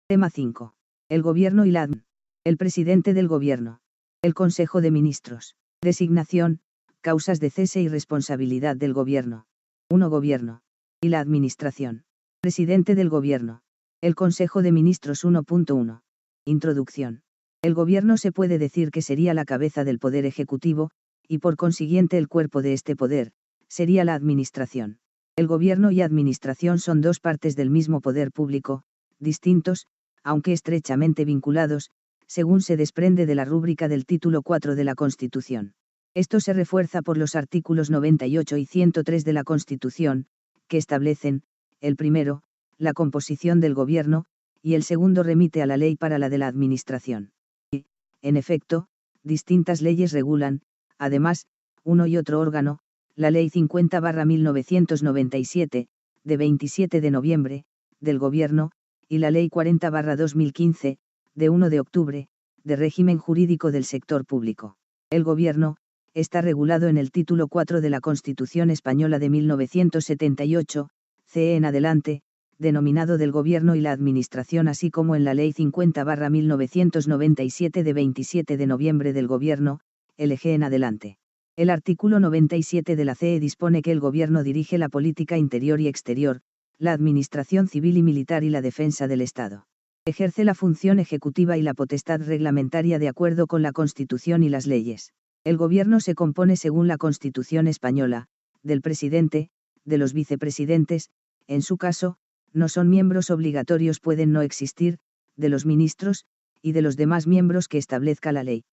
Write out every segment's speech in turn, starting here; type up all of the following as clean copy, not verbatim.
Tema 5. El Gobierno y la ADN. El Presidente del Gobierno. El Consejo de Ministros. Designación, causas de cese y responsabilidad del Gobierno. 1. Gobierno. Y la Administración. Presidente del Gobierno. El Consejo de Ministros. 1.1. Introducción. El Gobierno se puede decir que sería la cabeza del Poder Ejecutivo, y por consiguiente el cuerpo de este poder, sería la Administración. El Gobierno y Administración son dos partes del mismo poder público, distintos, aunque estrechamente vinculados, según se desprende de la rúbrica del título 4 de la Constitución. Esto se refuerza por los artículos 98 y 103 de la Constitución, que establecen, el primero, la composición del Gobierno, y el segundo remite a la ley para la de la Administración. Y, en efecto, distintas leyes regulan, además, uno y otro órgano, la Ley 50/1997, de 27 de noviembre, del Gobierno, y la Ley 40/2015, de 1 de octubre, de régimen jurídico del sector público. El Gobierno, está regulado en el título 4 de la Constitución Española de 1978, CE en adelante, denominado del Gobierno y la Administración, así como en la Ley 50/1997 de 27 de noviembre del Gobierno, LG en adelante. El artículo 97 de la CE dispone que el Gobierno dirige la política interior y exterior, la administración civil y militar y la defensa del Estado. Ejerce la función ejecutiva y la potestad reglamentaria de acuerdo con la Constitución y las leyes. El Gobierno se compone según la Constitución española, del presidente, de los vicepresidentes, en su caso, no son miembros obligatorios, pueden no existir, de los ministros, y de los demás miembros que establezca la ley.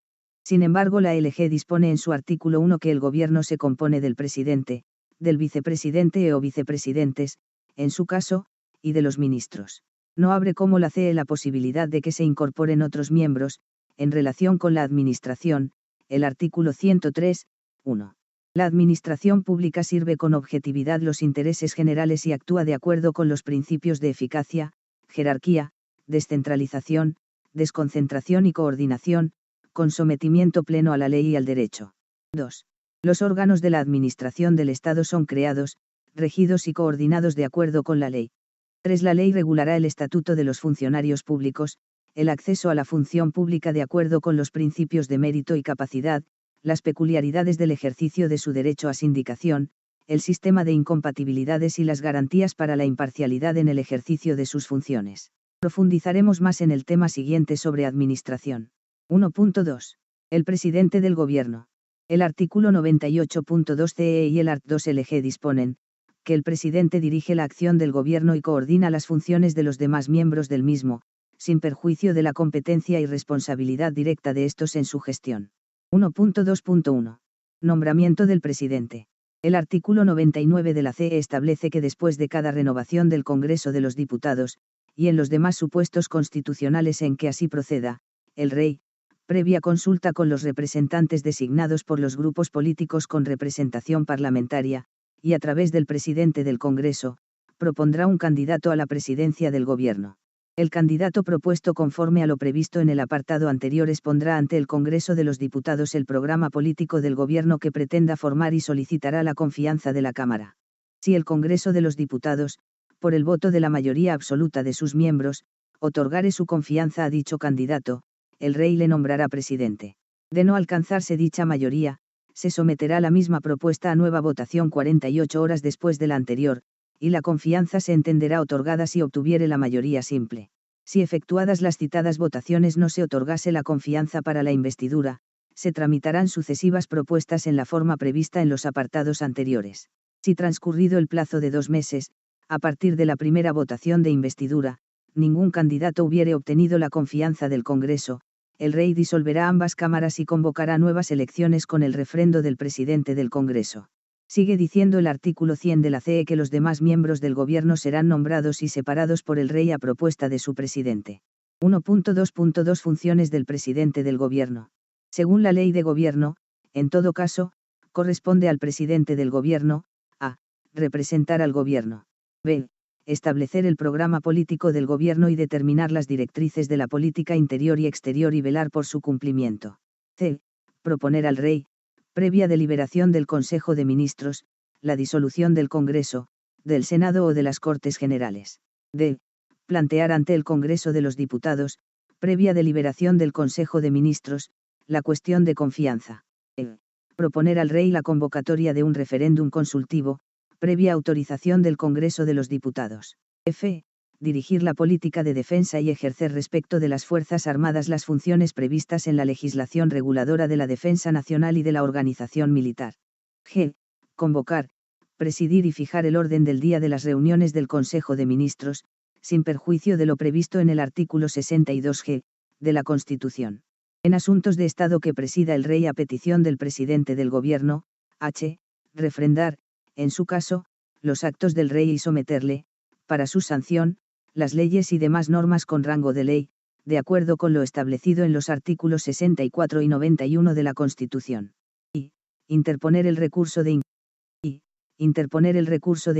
Sin embargo, la LG dispone en su artículo 1 que el Gobierno se compone del presidente, del vicepresidente o vicepresidentes, en su caso, y de los ministros. No abre como la CE la posibilidad de que se incorporen otros miembros, en relación con la administración, el artículo 103, 1. La administración pública sirve con objetividad los intereses generales y actúa de acuerdo con los principios de eficacia, jerarquía, descentralización, desconcentración y coordinación, con sometimiento pleno a la ley y al derecho. 2. Los órganos de la Administración del Estado son creados, regidos y coordinados de acuerdo con la ley. 3. La ley regulará el estatuto de los funcionarios públicos, el acceso a la función pública de acuerdo con los principios de mérito y capacidad, las peculiaridades del ejercicio de su derecho a sindicación, el sistema de incompatibilidades y las garantías para la imparcialidad en el ejercicio de sus funciones. Profundizaremos más en el tema siguiente sobre administración. 1.2. El presidente del Gobierno. El artículo 98.2 CE y el art. 2 LG disponen, que el presidente dirige la acción del Gobierno y coordina las funciones de los demás miembros del mismo, sin perjuicio de la competencia y responsabilidad directa de estos en su gestión. 1.2.1. Nombramiento del presidente. El artículo 99 de la CE establece que después de cada renovación del Congreso de los Diputados, y en los demás supuestos constitucionales en que así proceda, el Rey, previa consulta con los representantes designados por los grupos políticos con representación parlamentaria, y a través del presidente del Congreso, propondrá un candidato a la presidencia del Gobierno. El candidato propuesto conforme a lo previsto en el apartado anterior expondrá ante el Congreso de los Diputados el programa político del Gobierno que pretenda formar y solicitará la confianza de la Cámara. Si el Congreso de los Diputados, por el voto de la mayoría absoluta de sus miembros, otorgare su confianza a dicho candidato, el Rey le nombrará presidente. De no alcanzarse dicha mayoría, se someterá la misma propuesta a nueva votación 48 horas después de la anterior, y la confianza se entenderá otorgada si obtuviere la mayoría simple. Si efectuadas las citadas votaciones no se otorgase la confianza para la investidura, se tramitarán sucesivas propuestas en la forma prevista en los apartados anteriores. Si transcurrido el plazo de 2 meses, a partir de la primera votación de investidura, ningún candidato hubiere obtenido la confianza del Congreso, el Rey disolverá ambas cámaras y convocará nuevas elecciones con el refrendo del presidente del Congreso. Sigue diciendo el artículo 100 de la CE que los demás miembros del Gobierno serán nombrados y separados por el Rey a propuesta de su presidente. 1.2.2 Funciones del presidente del Gobierno. Según la Ley de Gobierno, en todo caso, corresponde al presidente del Gobierno, a. Representar al Gobierno. b. Establecer el programa político del Gobierno y determinar las directrices de la política interior y exterior y velar por su cumplimiento. c. Proponer al Rey, previa deliberación del Consejo de Ministros, la disolución del Congreso, del Senado o de las Cortes Generales. d. plantear ante el Congreso de los Diputados, previa deliberación del Consejo de Ministros, la cuestión de confianza. Proponer al Rey la convocatoria de un referéndum consultivo, previa autorización del Congreso de los Diputados. F. Dirigir la política de defensa y ejercer respecto de las Fuerzas Armadas las funciones previstas en la legislación reguladora de la defensa nacional y de la organización militar. G. Convocar, presidir y fijar el orden del día de las reuniones del Consejo de Ministros, sin perjuicio de lo previsto en el artículo 62g, de la Constitución. En asuntos de Estado que presida el Rey a petición del presidente del Gobierno, h. Refrendar, en su caso, los actos del Rey y someterle, para su sanción, las leyes y demás normas con rango de ley, de acuerdo con lo establecido en los artículos 64 y 91 de la Constitución. Y. Interponer el recurso de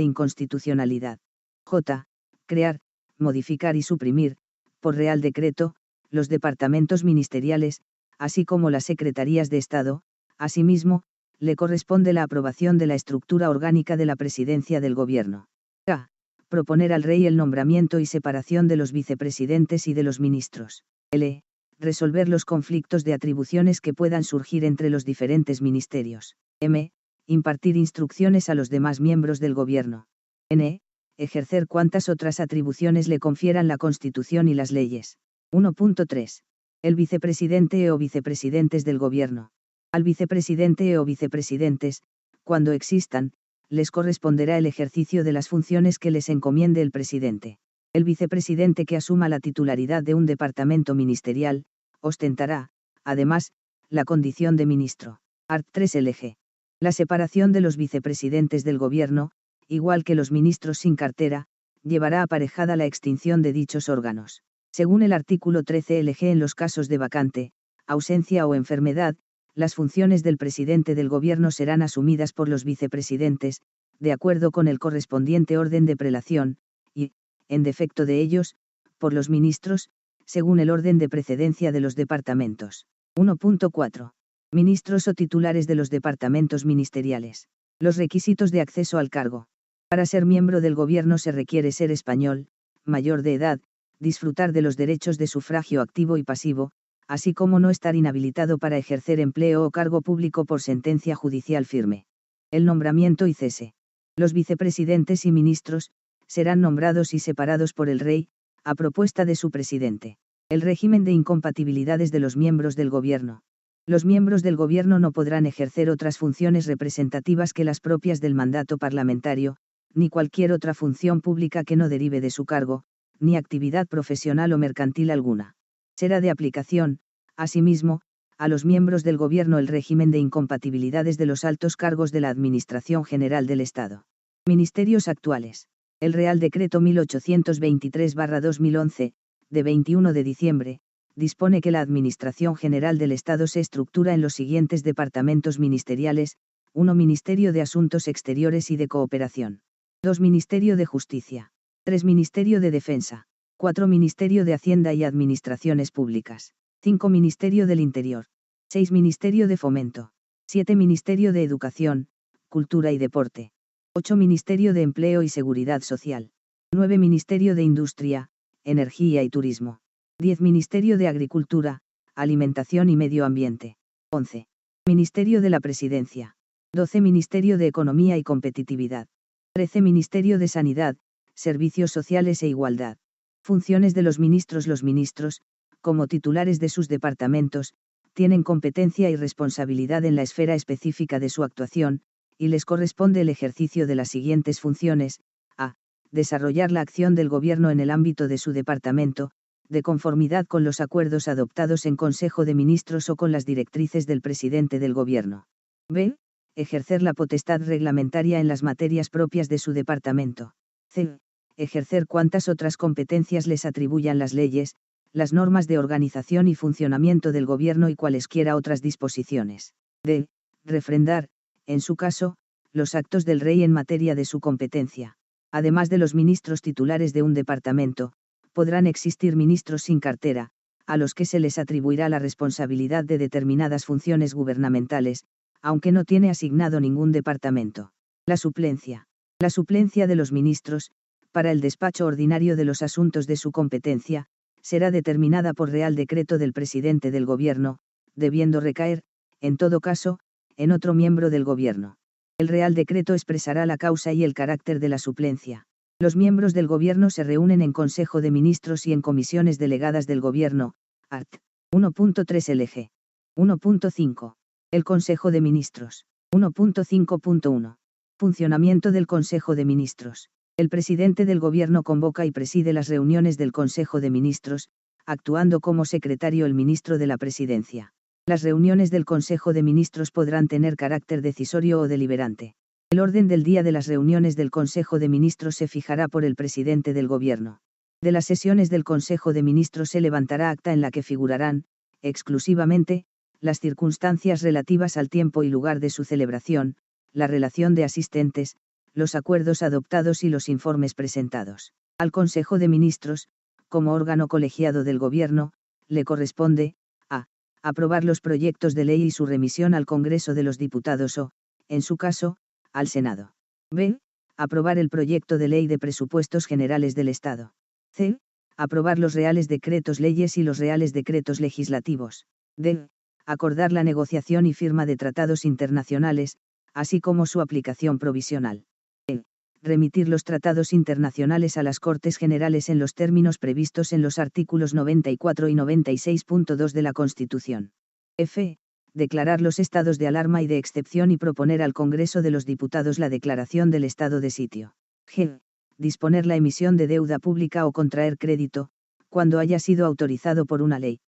inconstitucionalidad. J. Crear, modificar y suprimir, por Real Decreto, los departamentos ministeriales, así como las secretarías de Estado. Asimismo, le corresponde la aprobación de la estructura orgánica de la Presidencia del Gobierno. K. Proponer al Rey el nombramiento y separación de los vicepresidentes y de los ministros. L. Resolver los conflictos de atribuciones que puedan surgir entre los diferentes ministerios. M. Impartir instrucciones a los demás miembros del Gobierno. N. Ejercer cuantas otras atribuciones le confieran la Constitución y las leyes. 1.3. El vicepresidente o vicepresidentes del Gobierno. Al vicepresidente o vicepresidentes, cuando existan, les corresponderá el ejercicio de las funciones que les encomiende el presidente. El vicepresidente que asuma la titularidad de un departamento ministerial, ostentará, además, la condición de ministro. Art. 3 LG. La separación de los vicepresidentes del Gobierno, igual que los ministros sin cartera, llevará aparejada la extinción de dichos órganos. Según el artículo 13 LG, en los casos de vacante, ausencia o enfermedad, las funciones del presidente del Gobierno serán asumidas por los vicepresidentes, de acuerdo con el correspondiente orden de prelación, y, en defecto de ellos, por los ministros, según el orden de precedencia de los departamentos. 1.4. Ministros o titulares de los departamentos ministeriales. Los requisitos de acceso al cargo. Para ser miembro del Gobierno se requiere ser español, mayor de edad, disfrutar de los derechos de sufragio activo y pasivo, así como no estar inhabilitado para ejercer empleo o cargo público por sentencia judicial firme. El nombramiento y cese. Los vicepresidentes y ministros serán nombrados y separados por el Rey, a propuesta de su presidente. El régimen de incompatibilidades de los miembros del Gobierno. Los miembros del Gobierno no podrán ejercer otras funciones representativas que las propias del mandato parlamentario, ni cualquier otra función pública que no derive de su cargo, ni actividad profesional o mercantil alguna. Será de aplicación, asimismo, a los miembros del Gobierno el régimen de incompatibilidades de los altos cargos de la Administración General del Estado. Ministerios actuales. El Real Decreto 1823/2011, de 21 de diciembre, dispone que la Administración General del Estado se estructura en los siguientes departamentos ministeriales: 1. Ministerio de Asuntos Exteriores y de Cooperación. 2. Ministerio de Justicia. 3. Ministerio de Defensa. 4. Ministerio de Hacienda y Administraciones Públicas. 5. Ministerio del Interior. 6. Ministerio de Fomento. 7. Ministerio de Educación, Cultura y Deporte. 8. Ministerio de Empleo y Seguridad Social. 9. Ministerio de Industria, Energía y Turismo. 10. Ministerio de Agricultura, Alimentación y Medio Ambiente. 11. Ministerio de la Presidencia. 12. Ministerio de Economía y Competitividad. 13. Ministerio de Sanidad, Servicios Sociales e Igualdad. Funciones de los ministros. Los ministros, como titulares de sus departamentos, tienen competencia y responsabilidad en la esfera específica de su actuación, y les corresponde el ejercicio de las siguientes funciones: a. Desarrollar la acción del Gobierno en el ámbito de su departamento, de conformidad con los acuerdos adoptados en Consejo de Ministros o con las directrices del presidente del Gobierno. b. Ejercer la potestad reglamentaria en las materias propias de su departamento. c. Ejercer cuantas otras competencias les atribuyan las leyes, las normas de organización y funcionamiento del Gobierno y cualesquiera otras disposiciones. d. Refrendar, en su caso, los actos del Rey en materia de su competencia. Además de los ministros titulares de un departamento, podrán existir ministros sin cartera, a los que se les atribuirá la responsabilidad de determinadas funciones gubernamentales, aunque no tiene asignado ningún departamento. La suplencia. La suplencia de los ministros, para el despacho ordinario de los asuntos de su competencia, será determinada por Real Decreto del presidente del Gobierno, debiendo recaer, en todo caso, en otro miembro del Gobierno. El Real Decreto expresará la causa y el carácter de la suplencia. Los miembros del Gobierno se reúnen en Consejo de Ministros y en comisiones delegadas del Gobierno, art. 1.3 LG. 1.5. El Consejo de Ministros. 1.5.1. Funcionamiento del Consejo de Ministros. El presidente del Gobierno convoca y preside las reuniones del Consejo de Ministros, actuando como secretario el ministro de la Presidencia. Las reuniones del Consejo de Ministros podrán tener carácter decisorio o deliberante. El orden del día de las reuniones del Consejo de Ministros se fijará por el presidente del Gobierno. De las sesiones del Consejo de Ministros se levantará acta en la que figurarán, exclusivamente, las circunstancias relativas al tiempo y lugar de su celebración, la relación de asistentes, los acuerdos adoptados y los informes presentados. Al Consejo de Ministros, como órgano colegiado del Gobierno, le corresponde, a. Aprobar los proyectos de ley y su remisión al Congreso de los Diputados o, en su caso, al Senado. b. Aprobar el proyecto de ley de presupuestos generales del Estado. c. Aprobar los reales decretos leyes y los reales decretos legislativos. d. Acordar la negociación y firma de tratados internacionales, así como su aplicación provisional. e. Remitir los tratados internacionales a las Cortes Generales en los términos previstos en los artículos 94 y 96.2 de la Constitución. f. Declarar los estados de alarma y de excepción y proponer al Congreso de los Diputados la declaración del estado de sitio. g. Disponer la emisión de deuda pública o contraer crédito, cuando haya sido autorizado por una ley.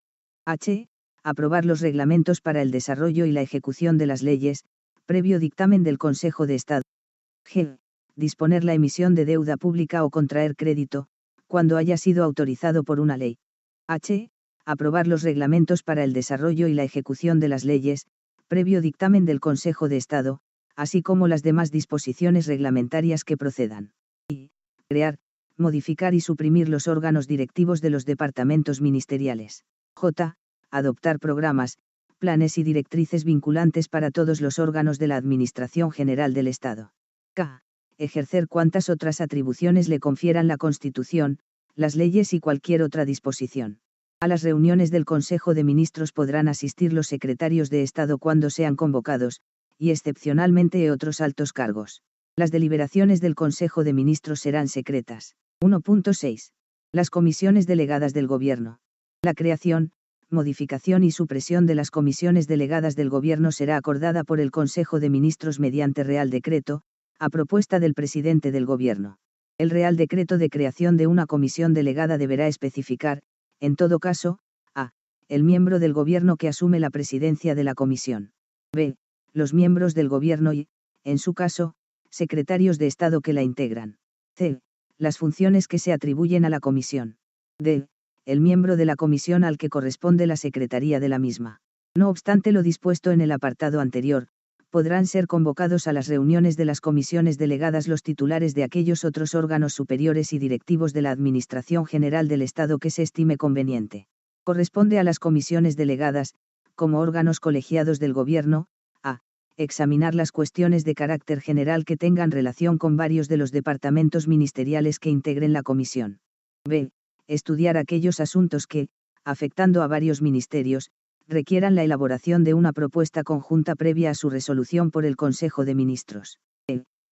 h. Aprobar los reglamentos para el desarrollo y la ejecución de las leyes, previo dictamen del Consejo de Estado. g. Disponer la emisión de deuda pública o contraer crédito, cuando haya sido autorizado por una ley. h. Aprobar los reglamentos para el desarrollo y la ejecución de las leyes, previo dictamen del Consejo de Estado, así como las demás disposiciones reglamentarias que procedan. Y. Crear, modificar y suprimir los órganos directivos de los departamentos ministeriales. j. Adoptar programas, planes y directrices vinculantes para todos los órganos de la Administración General del Estado. k. Ejercer cuantas otras atribuciones le confieran la Constitución, las leyes y cualquier otra disposición. A las reuniones del Consejo de Ministros podrán asistir los secretarios de Estado cuando sean convocados, y excepcionalmente otros altos cargos. Las deliberaciones del Consejo de Ministros serán secretas. 1.6. Las comisiones delegadas del Gobierno. La creación, modificación y supresión de las comisiones delegadas del Gobierno será acordada por el Consejo de Ministros mediante Real Decreto, a propuesta del presidente del Gobierno. El Real Decreto de creación de una comisión delegada deberá especificar, en todo caso, a. El miembro del Gobierno que asume la presidencia de la comisión. b. Los miembros del Gobierno y, en su caso, secretarios de Estado que la integran. c. Las funciones que se atribuyen a la comisión. d. El miembro de la comisión al que corresponde la secretaría de la misma. No obstante lo dispuesto en el apartado anterior, podrán ser convocados a las reuniones de las comisiones delegadas los titulares de aquellos otros órganos superiores y directivos de la Administración General del Estado que se estime conveniente. Corresponde a las comisiones delegadas, como órganos colegiados del Gobierno, a. Examinar las cuestiones de carácter general que tengan relación con varios de los departamentos ministeriales que integren la comisión. b. Estudiar aquellos asuntos que, afectando a varios ministerios, requieran la elaboración de una propuesta conjunta previa a su resolución por el Consejo de Ministros.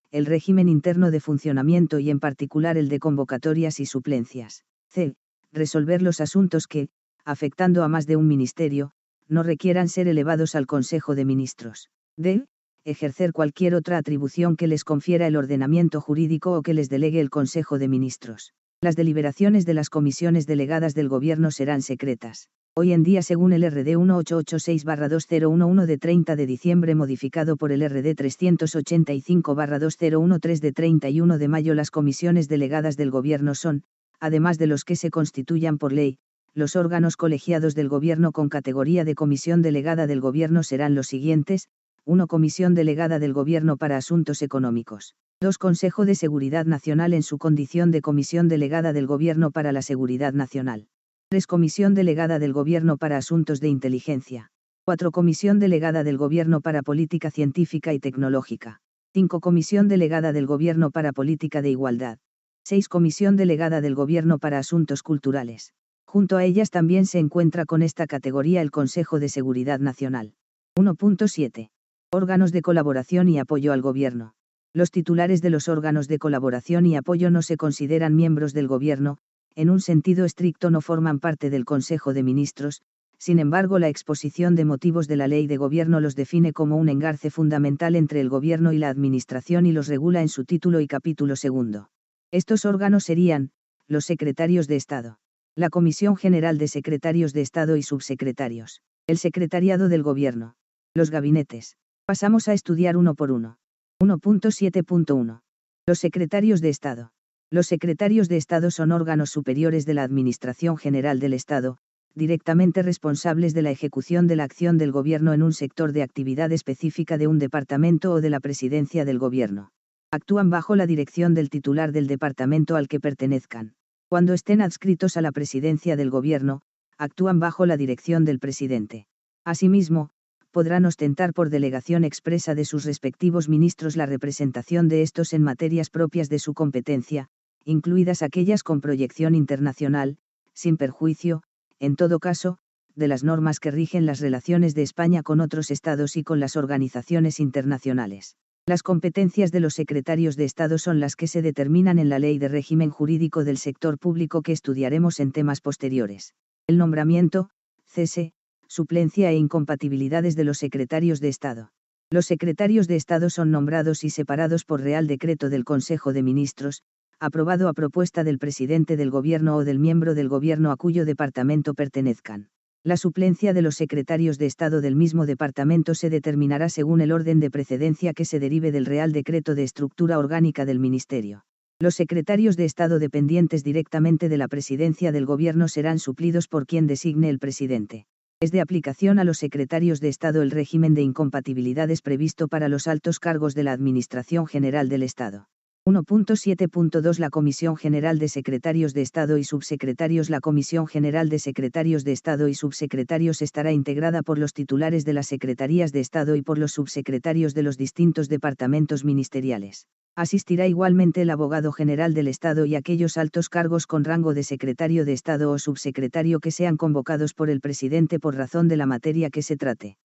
El régimen interno de funcionamiento y en particular el de convocatorias y suplencias. c. Resolver los asuntos que, afectando a más de un ministerio, no requieran ser elevados al Consejo de Ministros. d. Ejercer cualquier otra atribución que les confiera el ordenamiento jurídico o que les delegue el Consejo de Ministros. Las deliberaciones de las comisiones delegadas del Gobierno serán secretas. Hoy en día según el RD 1886-2011 de 30 de diciembre modificado por el RD 385-2013 de 31 de mayo las comisiones delegadas del Gobierno son, además de los que se constituyan por ley, los órganos colegiados del Gobierno con categoría de comisión delegada del Gobierno serán los siguientes: 1. Comisión delegada del Gobierno para Asuntos Económicos. 2. Consejo de Seguridad Nacional en su condición de comisión delegada del Gobierno para la Seguridad Nacional. 3. Comisión delegada del Gobierno para Asuntos de Inteligencia. 4. Comisión delegada del Gobierno para Política Científica y Tecnológica. 5. Comisión delegada del Gobierno para Política de Igualdad. 6. Comisión delegada del Gobierno para Asuntos Culturales. Junto a ellas también se encuentra con esta categoría el Consejo de Seguridad Nacional. 1.7. Órganos de colaboración y apoyo al Gobierno. Los titulares de los órganos de colaboración y apoyo no se consideran miembros del Gobierno, en un sentido estricto no forman parte del Consejo de Ministros, sin embargo la exposición de motivos de la Ley de Gobierno los define como un engarce fundamental entre el Gobierno y la Administración y los regula en su título y capítulo segundo. Estos órganos serían, los secretarios de Estado, la Comisión General de Secretarios de Estado y Subsecretarios, el Secretariado del Gobierno, los gabinetes. Pasamos a estudiar uno por uno. 1.7.1. Los secretarios de Estado. Los secretarios de Estado son órganos superiores de la Administración General del Estado, directamente responsables de la ejecución de la acción del Gobierno en un sector de actividad específica de un departamento o de la Presidencia del Gobierno. Actúan bajo la dirección del titular del departamento al que pertenezcan. Cuando estén adscritos a la Presidencia del Gobierno, actúan bajo la dirección del presidente. Asimismo, podrán ostentar por delegación expresa de sus respectivos ministros la representación de estos en materias propias de su competencia, incluidas aquellas con proyección internacional, sin perjuicio, en todo caso, de las normas que rigen las relaciones de España con otros estados y con las organizaciones internacionales. Las competencias de los secretarios de Estado son las que se determinan en la Ley de Régimen Jurídico del Sector Público que estudiaremos en temas posteriores. El nombramiento, cese, suplencia e incompatibilidades de los secretarios de Estado. Los secretarios de Estado son nombrados y separados por Real Decreto del Consejo de Ministros, aprobado a propuesta del presidente del Gobierno o del miembro del Gobierno a cuyo departamento pertenezcan. La suplencia de los secretarios de Estado del mismo departamento se determinará según el orden de precedencia que se derive del Real Decreto de Estructura Orgánica del Ministerio. Los secretarios de Estado dependientes directamente de la presidencia del Gobierno serán suplidos por quien designe el presidente. Es de aplicación a los secretarios de Estado el régimen de incompatibilidades previsto para los altos cargos de la Administración General del Estado. 1.7.2 La Comisión General de Secretarios de Estado y Subsecretarios. La Comisión General de Secretarios de Estado y Subsecretarios estará integrada por los titulares de las Secretarías de Estado y por los subsecretarios de los distintos departamentos ministeriales. Asistirá igualmente el abogado general del Estado y aquellos altos cargos con rango de secretario de Estado o subsecretario que sean convocados por el presidente por razón de la materia que se trate.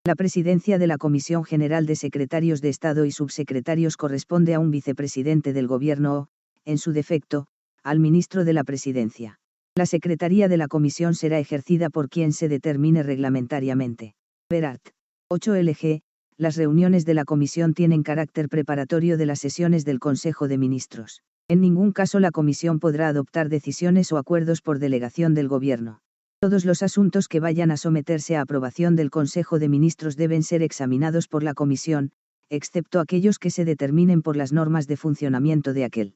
La presidencia de la Comisión General de Secretarios de Estado y Subsecretarios corresponde a un vicepresidente del Gobierno o, en su defecto, al ministro de la Presidencia. La secretaría de la Comisión será ejercida por quien se determine reglamentariamente. Verart. 8 LG. Las reuniones de la Comisión tienen carácter preparatorio de las sesiones del Consejo de Ministros. En ningún caso la Comisión podrá adoptar decisiones o acuerdos por delegación del Gobierno. Todos los asuntos que vayan a someterse a aprobación del Consejo de Ministros deben ser examinados por la Comisión, excepto aquellos que se determinen por las normas de funcionamiento de aquel.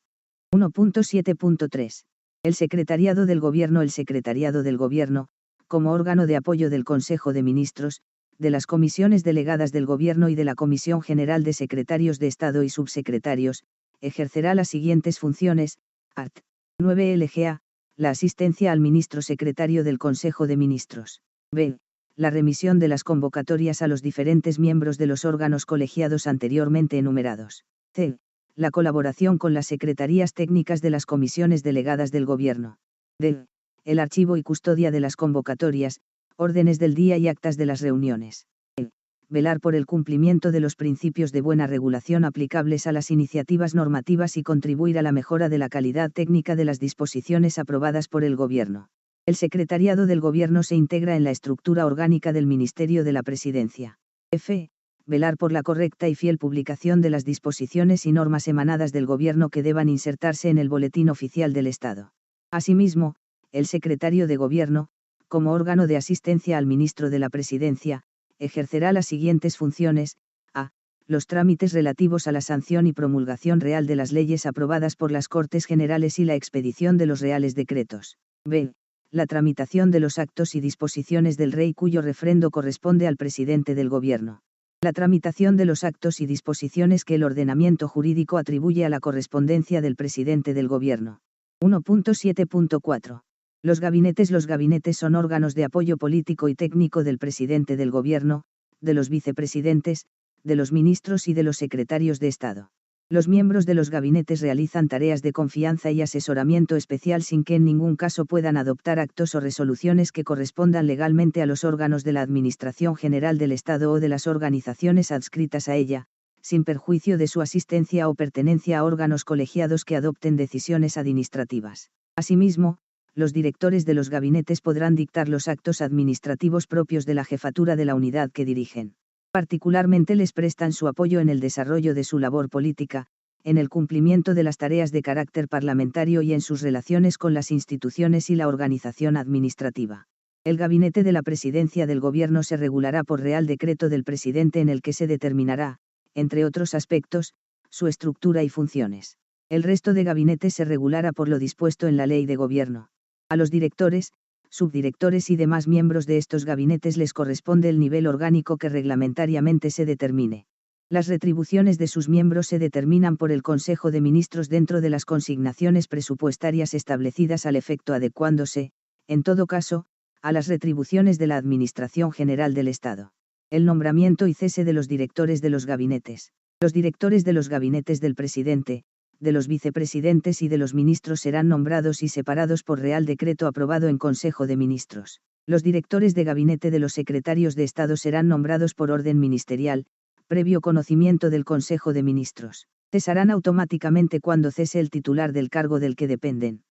1.7.3. El Secretariado del Gobierno. El Secretariado del Gobierno, como órgano de apoyo del Consejo de Ministros, de las comisiones delegadas del Gobierno y de la Comisión General de Secretarios de Estado y Subsecretarios, ejercerá las siguientes funciones. Art. 9 LGA. La asistencia al ministro secretario del Consejo de Ministros. B. La remisión de las convocatorias a los diferentes miembros de los órganos colegiados anteriormente enumerados. C. La colaboración con las secretarías técnicas de las comisiones delegadas del Gobierno. D. El archivo y custodia de las convocatorias, órdenes del día y actas de las reuniones. E. Velar por el cumplimiento de los principios de buena regulación aplicables a las iniciativas normativas y contribuir a la mejora de la calidad técnica de las disposiciones aprobadas por el Gobierno. El Secretariado del Gobierno se integra en la estructura orgánica del Ministerio de la Presidencia. F. Velar por la correcta y fiel publicación de las disposiciones y normas emanadas del Gobierno que deban insertarse en el Boletín Oficial del Estado. Asimismo, el Secretario de Gobierno, como órgano de asistencia al Ministro de la Presidencia, ejercerá las siguientes funciones. A. Los trámites relativos a la sanción y promulgación real de las leyes aprobadas por las Cortes Generales y la expedición de los reales decretos. B. La tramitación de los actos y disposiciones del Rey cuyo refrendo corresponde al presidente del Gobierno. La tramitación de los actos y disposiciones que el ordenamiento jurídico atribuye a la correspondencia del presidente del Gobierno. 1.7.4. Los gabinetes. Los gabinetes son órganos de apoyo político y técnico del presidente del Gobierno, de los vicepresidentes, de los ministros y de los secretarios de Estado. Los miembros de los gabinetes realizan tareas de confianza y asesoramiento especial sin que en ningún caso puedan adoptar actos o resoluciones que correspondan legalmente a los órganos de la Administración General del Estado o de las organizaciones adscritas a ella, sin perjuicio de su asistencia o pertenencia a órganos colegiados que adopten decisiones administrativas. Asimismo, los directores de los gabinetes podrán dictar los actos administrativos propios de la jefatura de la unidad que dirigen. Particularmente les prestan su apoyo en el desarrollo de su labor política, en el cumplimiento de las tareas de carácter parlamentario y en sus relaciones con las instituciones y la organización administrativa. El gabinete de la presidencia del gobierno se regulará por Real Decreto del presidente en el que se determinará, entre otros aspectos, su estructura y funciones. El resto de gabinetes se regulará por lo dispuesto en la Ley de Gobierno. A los directores, subdirectores y demás miembros de estos gabinetes les corresponde el nivel orgánico que reglamentariamente se determine. Las retribuciones de sus miembros se determinan por el Consejo de Ministros dentro de las consignaciones presupuestarias establecidas al efecto, adecuándose, en todo caso, a las retribuciones de la Administración General del Estado. El nombramiento y cese de los directores de los gabinetes. Los directores de los gabinetes del presidente, de los vicepresidentes y de los ministros serán nombrados y separados por Real Decreto aprobado en Consejo de Ministros. Los directores de gabinete de los secretarios de Estado serán nombrados por orden ministerial, previo conocimiento del Consejo de Ministros. Cesarán automáticamente cuando cese el titular del cargo del que dependen.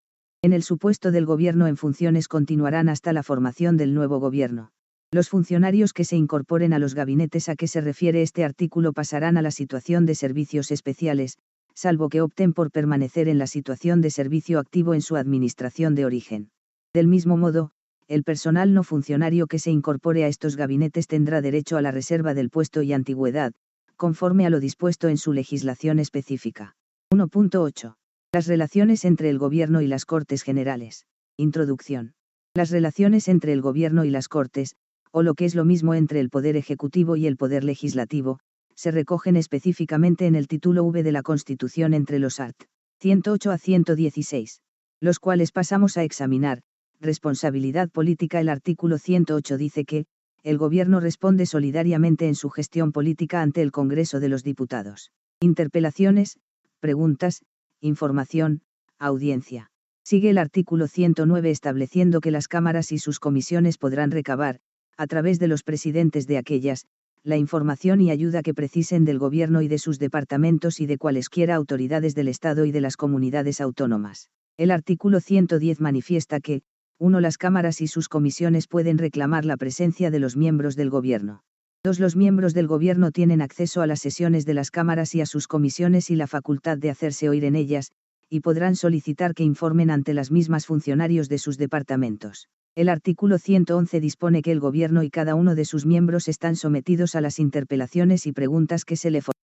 En el supuesto del gobierno en funciones continuarán hasta la formación del nuevo gobierno. Los funcionarios que se incorporen a los gabinetes a que se refiere este artículo pasarán a la situación de servicios especiales, salvo que opten por permanecer en la situación de servicio activo en su administración de origen. Del mismo modo, el personal no funcionario que se incorpore a estos gabinetes tendrá derecho a la reserva del puesto y antigüedad, conforme a lo dispuesto en su legislación específica. 1.8. Las relaciones entre el Gobierno y las Cortes Generales. Introducción. Las relaciones entre el Gobierno y las Cortes, o lo que es lo mismo entre el Poder Ejecutivo y el Poder Legislativo, se recogen específicamente en el título V de la Constitución entre los art. 108 a 116, los cuales pasamos a examinar. Responsabilidad política. El artículo 108 dice que, el Gobierno responde solidariamente en su gestión política ante el Congreso de los Diputados. Interpelaciones, preguntas, información, audiencia. Sigue el artículo 109 estableciendo que las cámaras y sus comisiones podrán recabar, a través de los presidentes de aquellas, la información y ayuda que precisen del Gobierno y de sus departamentos y de cualesquiera autoridades del Estado y de las comunidades autónomas. El artículo 110 manifiesta que, 1. Las cámaras y sus comisiones pueden reclamar la presencia de los miembros del Gobierno. 2. Los miembros del Gobierno tienen acceso a las sesiones de las cámaras y a sus comisiones y la facultad de hacerse oír en ellas, y podrán solicitar que informen ante las mismas funcionarios de sus departamentos. El artículo 111 dispone que el Gobierno y cada uno de sus miembros están sometidos a las interpelaciones y preguntas que se le formulen.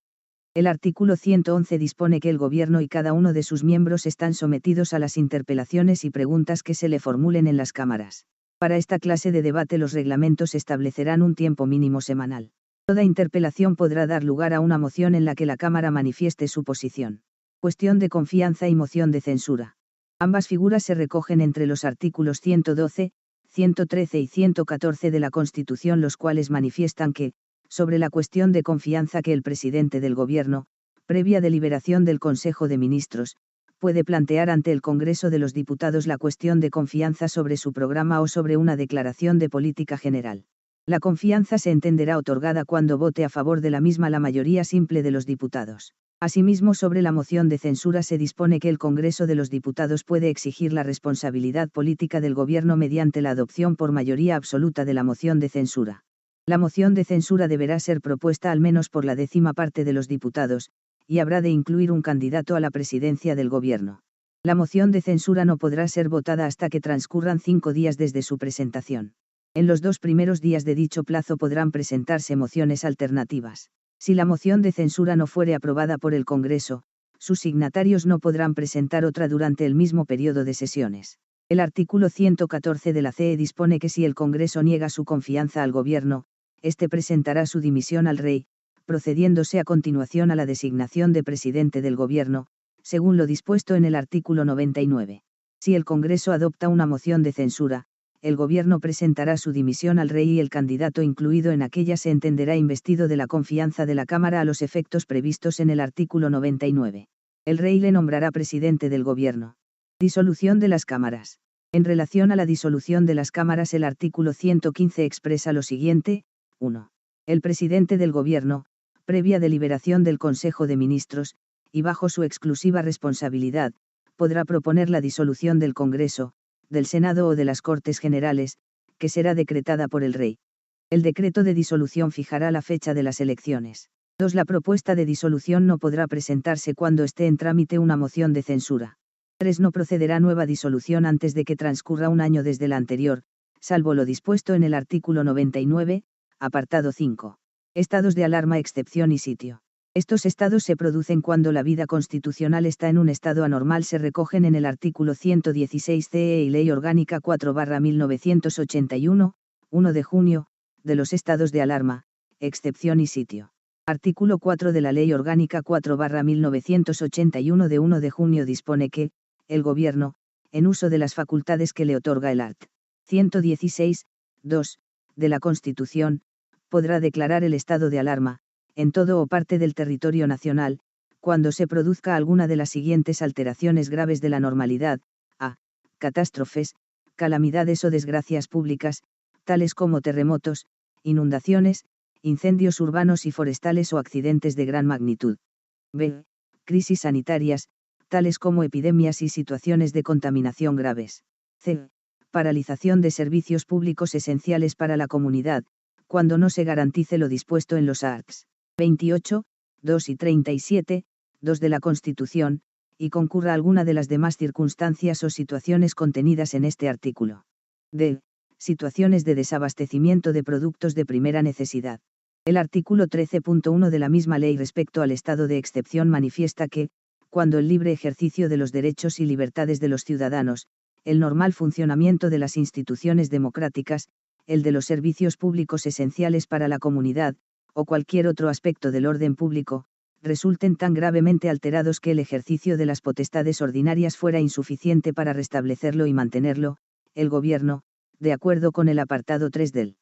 El artículo 111 dispone que el Gobierno y cada uno de sus miembros están sometidos a las interpelaciones y preguntas que se le formulen en las cámaras. Para esta clase de debate los reglamentos establecerán un tiempo mínimo semanal. Toda interpelación podrá dar lugar a una moción en la que la Cámara manifieste su posición. Cuestión de confianza y moción de censura. Ambas figuras se recogen entre los artículos 112, 113 y 114 de la Constitución, los cuales manifiestan que, sobre la cuestión de confianza que el presidente del Gobierno, previa deliberación del Consejo de Ministros, puede plantear ante el Congreso de los Diputados la cuestión de confianza sobre su programa o sobre una declaración de política general. La confianza se entenderá otorgada cuando vote a favor de la misma la mayoría simple de los diputados. Asimismo, sobre la moción de censura se dispone que el Congreso de los Diputados puede exigir la responsabilidad política del Gobierno mediante la adopción por mayoría absoluta de la moción de censura. La moción de censura deberá ser propuesta al menos por la 10ª parte de los diputados, y habrá de incluir un candidato a la presidencia del Gobierno. La moción de censura no podrá ser votada hasta que transcurran 5 días desde su presentación. En los 2 primeros días de dicho plazo podrán presentarse mociones alternativas. Si la moción de censura no fuere aprobada por el Congreso, sus signatarios no podrán presentar otra durante el mismo periodo de sesiones. El artículo 114 de la CE dispone que si el Congreso niega su confianza al Gobierno, éste presentará su dimisión al Rey, procediéndose a continuación a la designación de presidente del Gobierno, según lo dispuesto en el artículo 99. Si el Congreso adopta una moción de censura, el gobierno presentará su dimisión al rey y el candidato incluido en aquella se entenderá investido de la confianza de la Cámara a los efectos previstos en el artículo 99. El rey le nombrará presidente del gobierno. Disolución de las cámaras. En relación a la disolución de las cámaras, el artículo 115 expresa lo siguiente: 1. El presidente del gobierno, previa deliberación del Consejo de Ministros, y bajo su exclusiva responsabilidad, podrá proponer la disolución del Congreso, del Senado o de las Cortes Generales, que será decretada por el rey. El decreto de disolución fijará la fecha de las elecciones. 2. La propuesta de disolución no podrá presentarse cuando esté en trámite una moción de censura. 3. No procederá nueva disolución antes de que transcurra un año desde la anterior, salvo lo dispuesto en el artículo 99, apartado 5. Estados de alarma, excepción y sitio. Estos estados se producen cuando la vida constitucional está en un estado anormal. Se recogen en el artículo 116 CE y Ley Orgánica 4/1981, 1 de junio, de los estados de alarma, excepción y sitio. Artículo 4 de la Ley Orgánica 4/1981 de 1 de junio dispone que, el Gobierno, en uso de las facultades que le otorga el art. 116, 2, de la Constitución, podrá declarar el estado de alarma, en todo o parte del territorio nacional, cuando se produzca alguna de las siguientes alteraciones graves de la normalidad: a. Catástrofes, calamidades o desgracias públicas, tales como terremotos, inundaciones, incendios urbanos y forestales o accidentes de gran magnitud. b. Crisis sanitarias, tales como epidemias y situaciones de contaminación graves. c. Paralización de servicios públicos esenciales para la comunidad, cuando no se garantice lo dispuesto en los arts. 28, 2 y 37, 2 de la Constitución, y concurra alguna de las demás circunstancias o situaciones contenidas en este artículo. D. Situaciones de desabastecimiento de productos de primera necesidad. El artículo 13.1 de la misma ley respecto al estado de excepción manifiesta que, cuando el libre ejercicio de los derechos y libertades de los ciudadanos, el normal funcionamiento de las instituciones democráticas, el de los servicios públicos esenciales para la comunidad, o cualquier otro aspecto del orden público, resulten tan gravemente alterados que el ejercicio de las potestades ordinarias fuera insuficiente para restablecerlo y mantenerlo, el Gobierno, de acuerdo con el apartado 3 del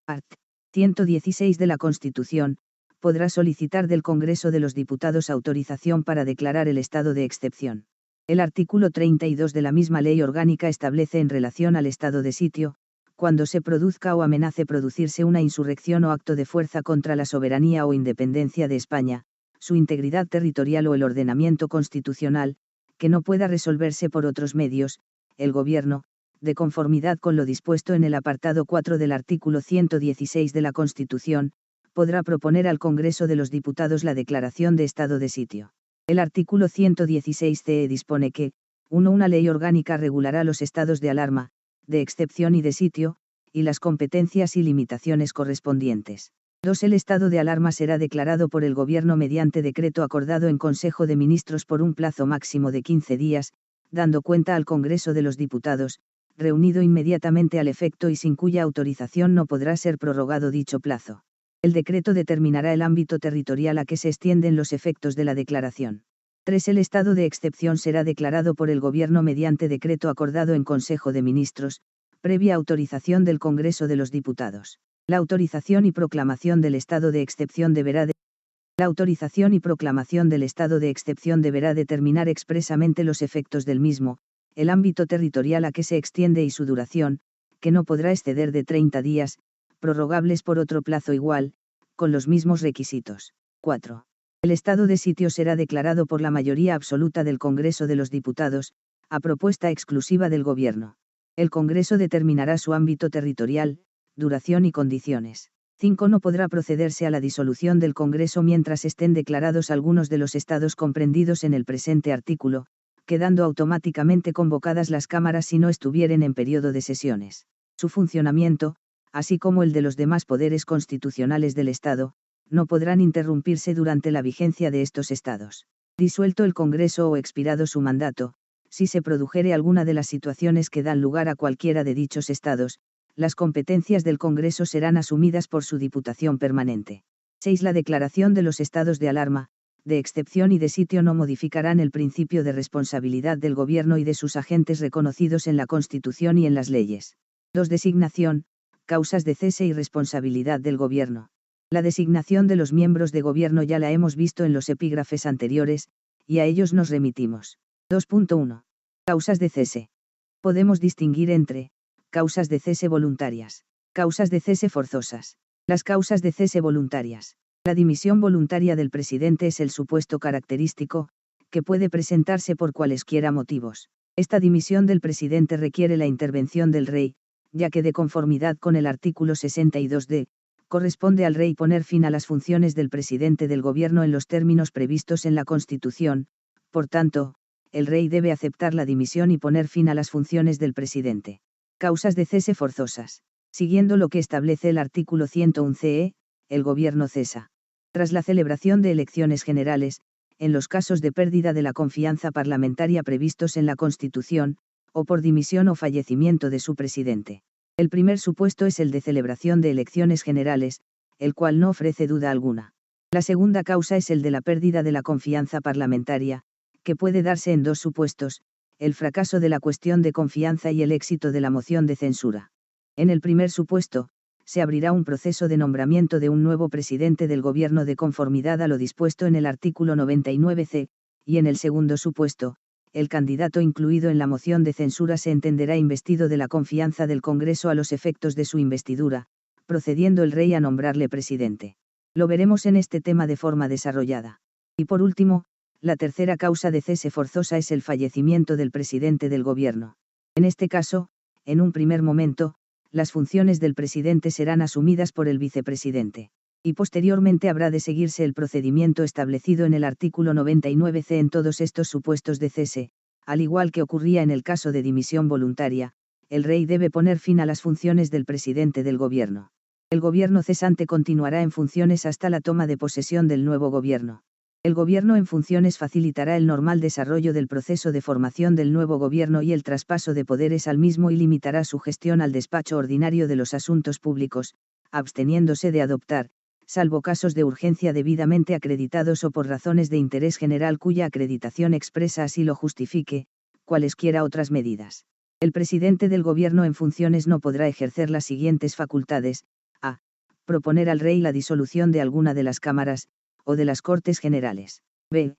art. 116 de la Constitución, podrá solicitar del Congreso de los Diputados autorización para declarar el estado de excepción. El artículo 32 de la misma ley orgánica establece en relación al estado de sitio, cuando se produzca o amenace producirse una insurrección o acto de fuerza contra la soberanía o independencia de España, su integridad territorial o el ordenamiento constitucional, que no pueda resolverse por otros medios, el Gobierno, de conformidad con lo dispuesto en el apartado 4 del artículo 116 de la Constitución, podrá proponer al Congreso de los Diputados la declaración de estado de sitio. El artículo 116 CE dispone que, 1. Una ley orgánica regulará los estados de alarma, de excepción y de sitio, y las competencias y limitaciones correspondientes. 2. El estado de alarma será declarado por el Gobierno mediante decreto acordado en Consejo de Ministros por un plazo máximo de 15 días, dando cuenta al Congreso de los Diputados, reunido inmediatamente al efecto y sin cuya autorización no podrá ser prorrogado dicho plazo. El decreto determinará el ámbito territorial a que se extienden los efectos de la declaración. 3. El estado de excepción será declarado por el Gobierno mediante decreto acordado en Consejo de Ministros, previa autorización del Congreso de los Diputados. La autorización y proclamación del estado de excepción deberá determinar expresamente los efectos del mismo, el ámbito territorial a que se extiende y su duración, que no podrá exceder de 30 días, prorrogables por otro plazo igual, con los mismos requisitos. 4. El estado de sitio será declarado por la mayoría absoluta del Congreso de los Diputados, a propuesta exclusiva del Gobierno. El Congreso determinará su ámbito territorial, duración y condiciones. 5. No podrá procederse a la disolución del Congreso mientras estén declarados algunos de los estados comprendidos en el presente artículo, quedando automáticamente convocadas las cámaras si no estuvieren en periodo de sesiones. Su funcionamiento, así como el de los demás poderes constitucionales del Estado, no podrán interrumpirse durante la vigencia de estos estados. Disuelto el Congreso o expirado su mandato, si se produjere alguna de las situaciones que dan lugar a cualquiera de dichos estados, las competencias del Congreso serán asumidas por su Diputación Permanente. 6. La declaración de los estados de alarma, de excepción y de sitio no modificarán el principio de responsabilidad del Gobierno y de sus agentes reconocidos en la Constitución y en las leyes. 2. Designación, causas de cese y responsabilidad del gobierno. La designación de los miembros de gobierno ya la hemos visto en los epígrafes anteriores, y a ellos nos remitimos. 2.1. Causas de cese. Podemos distinguir entre causas de cese voluntarias, causas de cese forzosas. Las causas de cese voluntarias. La dimisión voluntaria del presidente es el supuesto característico, que puede presentarse por cualesquiera motivos. Esta dimisión del presidente requiere la intervención del rey, ya que de conformidad con el artículo 62d, corresponde al rey poner fin a las funciones del presidente del gobierno en los términos previstos en la Constitución, por tanto, el rey debe aceptar la dimisión y poner fin a las funciones del presidente. Causas de cese forzosas. Siguiendo lo que establece el artículo 111e, el gobierno cesa. Tras la celebración de elecciones generales, en los casos de pérdida de la confianza parlamentaria previstos en la Constitución, o por dimisión o fallecimiento de su presidente. El primer supuesto es el de celebración de elecciones generales, el cual no ofrece duda alguna. La segunda causa es el de la pérdida de la confianza parlamentaria, que puede darse en dos supuestos, el fracaso de la cuestión de confianza y el éxito de la moción de censura. En el primer supuesto, se abrirá un proceso de nombramiento de un nuevo presidente del gobierno de conformidad a lo dispuesto en el artículo 99c, y en el segundo supuesto, el candidato incluido en la moción de censura se entenderá investido de la confianza del Congreso a los efectos de su investidura, procediendo el rey a nombrarle presidente. Lo veremos en este tema de forma desarrollada. Y por último, la tercera causa de cese forzosa es el fallecimiento del presidente del gobierno. En este caso, en un primer momento, las funciones del presidente serán asumidas por el vicepresidente, y posteriormente habrá de seguirse el procedimiento establecido en el artículo 99c en todos estos supuestos de cese, al igual que ocurría en el caso de dimisión voluntaria, el rey debe poner fin a las funciones del presidente del gobierno. El gobierno cesante continuará en funciones hasta la toma de posesión del nuevo gobierno. El gobierno en funciones facilitará el normal desarrollo del proceso de formación del nuevo gobierno y el traspaso de poderes al mismo y limitará su gestión al despacho ordinario de los asuntos públicos, absteniéndose de adoptar, salvo casos de urgencia debidamente acreditados o por razones de interés general cuya acreditación expresa así lo justifique, cualesquiera otras medidas. El presidente del gobierno en funciones no podrá ejercer las siguientes facultades: a. Proponer al rey la disolución de alguna de las cámaras, o de las Cortes Generales. B.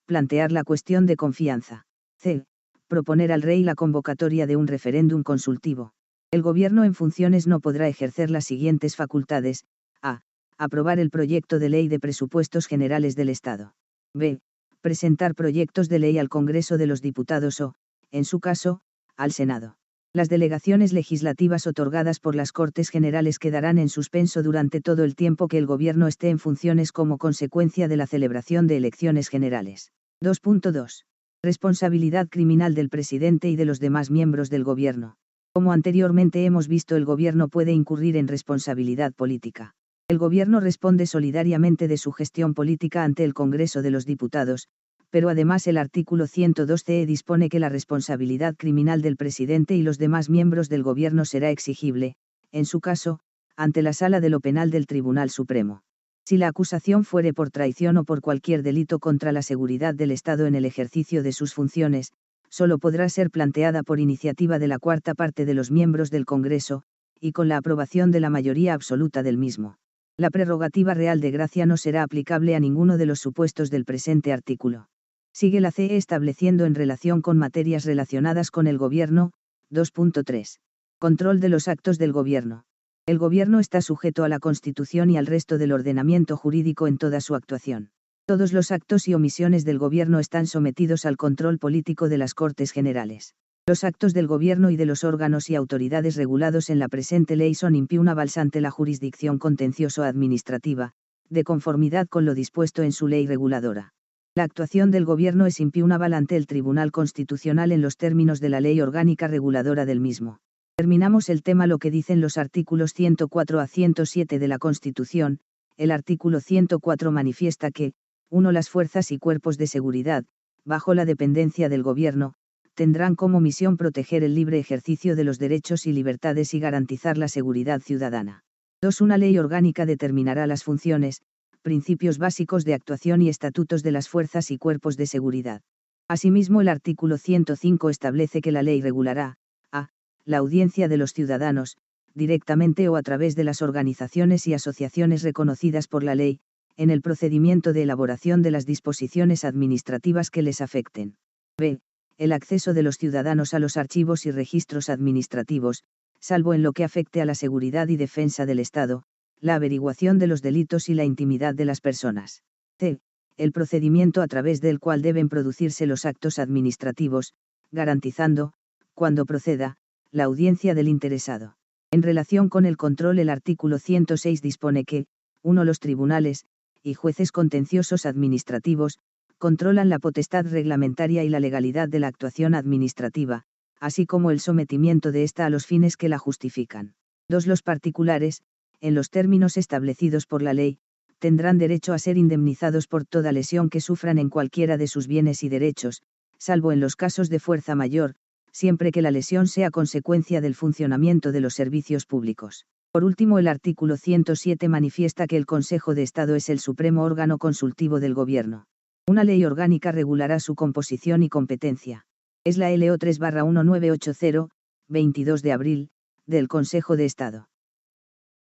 Plantear la cuestión de confianza. C. Proponer al rey la convocatoria de un referéndum consultivo. El gobierno en funciones no podrá ejercer las siguientes facultades: a. Aprobar el proyecto de ley de presupuestos generales del Estado. B. Presentar proyectos de ley al Congreso de los Diputados o, en su caso, al Senado. Las delegaciones legislativas otorgadas por las Cortes Generales quedarán en suspenso durante todo el tiempo que el gobierno esté en funciones como consecuencia de la celebración de elecciones generales. 2.2. Responsabilidad criminal del presidente y de los demás miembros del gobierno. Como anteriormente hemos visto, el gobierno puede incurrir en responsabilidad política. El gobierno responde solidariamente de su gestión política ante el Congreso de los Diputados, pero además el artículo 102c dispone que la responsabilidad criminal del presidente y los demás miembros del gobierno será exigible, en su caso, ante la Sala de lo Penal del Tribunal Supremo. Si la acusación fuere por traición o por cualquier delito contra la seguridad del Estado en el ejercicio de sus funciones, solo podrá ser planteada por iniciativa de la cuarta parte de los miembros del Congreso, y con la aprobación de la mayoría absoluta del mismo. La prerrogativa real de gracia no será aplicable a ninguno de los supuestos del presente artículo. Sigue la CE estableciendo en relación con materias relacionadas con el gobierno. 2.3. Control de los actos del gobierno. El gobierno está sujeto a la Constitución y al resto del ordenamiento jurídico en toda su actuación. Todos los actos y omisiones del gobierno están sometidos al control político de las Cortes Generales. Los actos del gobierno y de los órganos y autoridades regulados en la presente ley son impugnables ante la jurisdicción contencioso-administrativa, de conformidad con lo dispuesto en su ley reguladora. La actuación del gobierno es impugnable ante el Tribunal Constitucional en los términos de la ley orgánica reguladora del mismo. Terminamos el tema lo que dicen los artículos 104 a 107 de la Constitución. El artículo 104 manifiesta que, 1. Las fuerzas y cuerpos de seguridad, bajo la dependencia del gobierno, tendrán como misión proteger el libre ejercicio de los derechos y libertades y garantizar la seguridad ciudadana. 2. Una ley orgánica determinará las funciones, principios básicos de actuación y estatutos de las fuerzas y cuerpos de seguridad. Asimismo, el artículo 105 establece que la ley regulará: a. la audiencia de los ciudadanos, directamente o a través de las organizaciones y asociaciones reconocidas por la ley, en el procedimiento de elaboración de las disposiciones administrativas que les afecten. B. El acceso de los ciudadanos a los archivos y registros administrativos, salvo en lo que afecte a la seguridad y defensa del Estado, la averiguación de los delitos y la intimidad de las personas. C. El procedimiento a través del cual deben producirse los actos administrativos, garantizando, cuando proceda, la audiencia del interesado. En relación con el control, el artículo 106 dispone que, 1. Los tribunales, y jueces contenciosos administrativos, controlan la potestad reglamentaria y la legalidad de la actuación administrativa, así como el sometimiento de ésta a los fines que la justifican. 2. Los particulares, en los términos establecidos por la ley, tendrán derecho a ser indemnizados por toda lesión que sufran en cualquiera de sus bienes y derechos, salvo en los casos de fuerza mayor, siempre que la lesión sea consecuencia del funcionamiento de los servicios públicos. Por último, el artículo 107 manifiesta que el Consejo de Estado es el supremo órgano consultivo del Gobierno. Una ley orgánica regulará su composición y competencia. Es la LO 3/1980, 22 de abril, del Consejo de Estado.